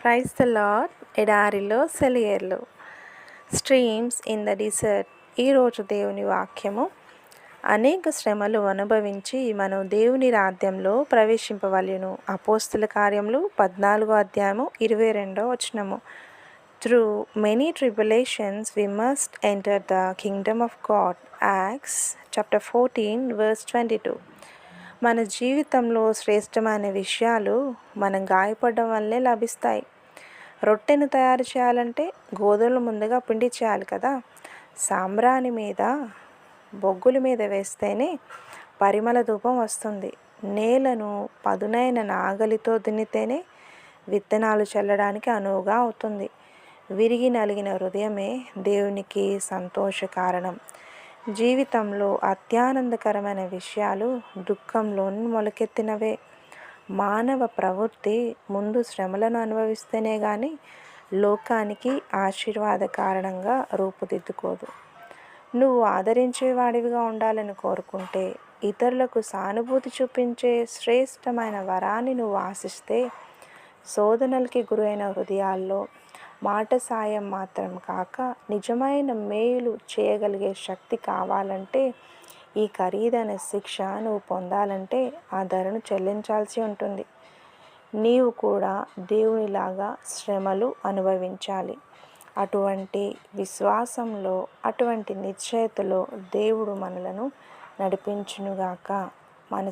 Praise the lord. ఎడారిలో సెలయేర్లు, streams in the desert. ఈరోజు దేవుని వాక్యము, అనేక శ్రమలు అనుభవించి మనం దేవుని రాజ్యంలో ప్రవేశింపవలెను. అపోస్తుల కార్యములు 14వ అధ్యాయము 22వ వచనము. Through many tribulations we must enter the kingdom of God. Acts chapter 14 verse 22. మన జీవితంలో శ్రేష్టమైన విషయాలు మనం గాయపడడం వల్లే లభిస్తాయి. రొట్టెను తయారు చేయాలంటే గోధుమలు ముందుగా పిండి చేయాలి కదా. సాంబ్రాణి మీద బొగ్గుల మీద వేస్తేనే పరిమళ ధూపం వస్తుంది. నేలను పదునైన నాగలితో దున్నితేనే విత్తనాలు చల్లడానికి అనువుగా అవుతుంది. విరిగి నలిగిన హృదయమే దేవునికి సంతోష కారణం. జీవితంలో అత్యానందకరమైన విషయాలు దుఃఖంలోని మొలకెత్తినవే. మానవ ప్రవృత్తి ముందు శ్రమలను అనుభవిస్తేనే కానీ లోకానికి ఆశీర్వాద కారణంగా రూపుదిద్దుకోదు. నువ్వు ఆదరించేవాడివిగా ఉండాలని కోరుకుంటే, ఇతరులకు సానుభూతి చూపించే శ్రేష్టమైన వరాన్ని నువ్వు ఆశిస్తే, శోధనలకి గురైన హృదయాల్లో మాట సాయం మాత్రం కాక నిజమైన మేలు చేయగలిగే శక్తి కావాలంటే, ఈ ఖరీదైన శిక్ష నువ్వు పొందాలంటే ఆ ధరను చెల్లించాల్సి ఉంటుంది. నీవు కూడా దేవునిలాగా శ్రమలు అనుభవించాలి. అటువంటి విశ్వాసంలో, అటువంటి నిశ్చయతలో దేవుడు మనలను నడిపించునుగాక. మన